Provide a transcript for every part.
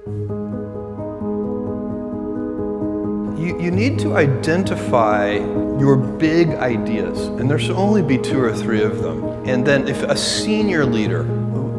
You need to identify your big ideas, and there should only be 2 or 3 of them. And then if a senior leader,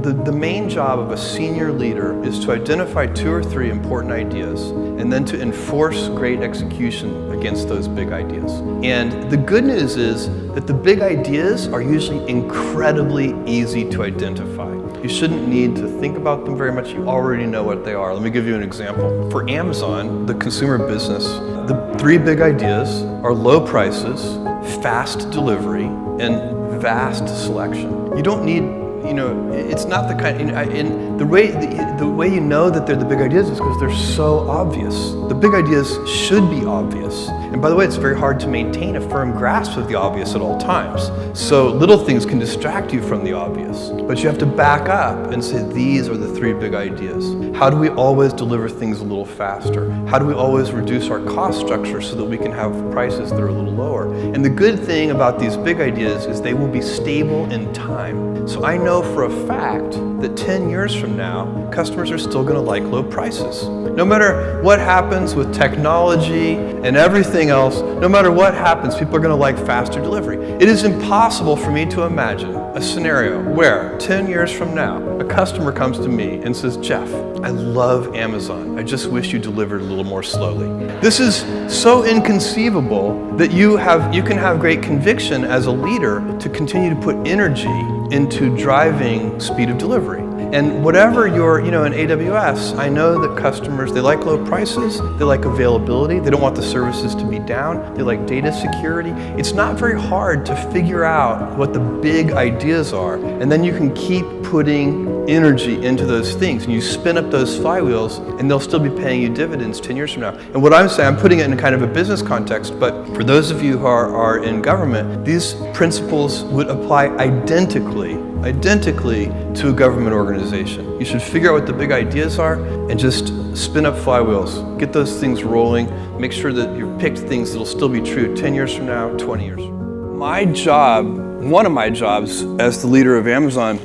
the main job of a senior leader is to identify 2 or 3 important ideas and then to enforce great execution against those big ideas. And the good news is that the big ideas are usually incredibly easy to identify. You shouldn't need to think about them very much. You already know what they are. Let me give you an example. For Amazon, the consumer business, the 3 big ideas are low prices, fast delivery, and vast selection. You don't need, it's not the kind, and the way you know that they're the big ideas is because they're so obvious. The big ideas should be obvious. And by the way, it's very hard to maintain a firm grasp of the obvious at all times. So little things can distract you from the obvious. But you have to back up and say, these are the 3 big ideas. How do we always deliver things a little faster? How do we always reduce our cost structure so that we can have prices that are a little lower? And the good thing about these big ideas is they will be stable in time. So I know for a fact that 10 years from now, customers are still going to like low prices. No matter what happens with technology and everything else, no matter what happens, people are going to like faster delivery. It is impossible for me to imagine a scenario where 10 years from now, a customer comes to me and says, Jeff, I love Amazon. I just wish you delivered a little more slowly. This is so inconceivable that you can have great conviction as a leader to continue to put energy into driving speed of delivery. And whatever you're, in AWS, I know that customers, they like low prices, they like availability, they don't want the services to be down, they like data security. It's not very hard to figure out what the big ideas are, and then you can keep putting energy into those things, and you spin up those flywheels, and they'll still be paying you dividends 10 years from now. And what I'm saying, I'm putting it in kind of a business context, but for those of you who are in government, these principles would apply identically to a government organization. You should figure out what the big ideas are and just spin up flywheels. Get those things rolling. Make sure that you picked things that'll still be true 10 years from now, 20 years. My job, one of my jobs as the leader of Amazon,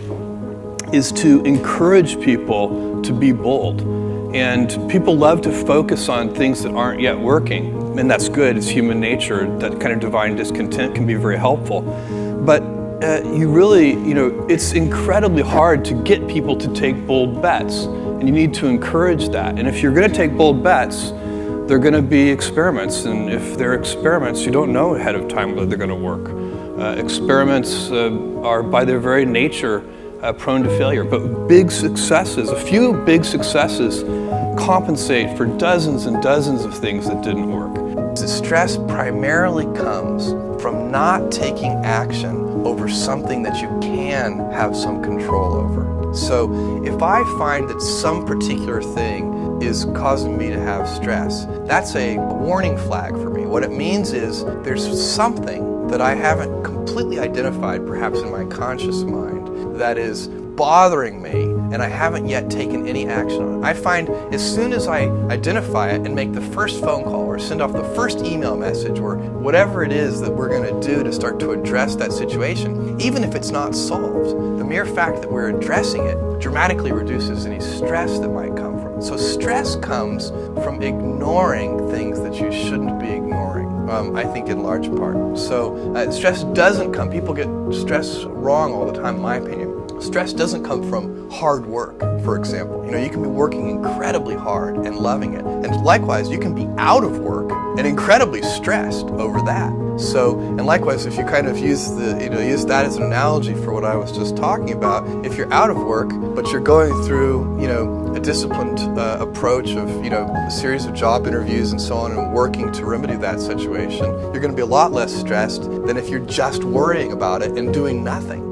is to encourage people to be bold. And people love to focus on things that aren't yet working. And that's good, it's human nature. That kind of divine discontent can be very helpful. But it's incredibly hard to get people to take bold bets, and you need to encourage that. And if you're going to take bold bets, they're going to be experiments, and if they're experiments, you don't know ahead of time whether they're going to work. Experiments are by their very nature prone to failure, but big successes, a few big successes compensate for dozens and dozens of things that didn't work. The stress primarily comes from not taking action over something that you can have some control over. So if I find that some particular thing is causing me to have stress, that's a warning flag for me. What it means is there's something that I haven't completely identified, perhaps in my conscious mind, that is bothering me, and I haven't yet taken any action on it. I find as soon as I identify it and make the first phone call or send off the first email message or whatever it is that we're going to do to start to address that situation, even if it's not solved, the mere fact that we're addressing it dramatically reduces any stress that might come from it. So stress comes from ignoring things that you shouldn't be ignoring. I think in large part. So stress doesn't come, people get stress wrong all the time, in my opinion. Stress doesn't come from hard work, for example. You can be working incredibly hard and loving it. And likewise, you can be out of work and incredibly stressed over that. So, and likewise, if you kind of use that as an analogy for what I was just talking about, if you're out of work, but you're going through, a disciplined approach of, a series of job interviews and so on and working to remedy that situation, you're going to be a lot less stressed than if you're just worrying about it and doing nothing.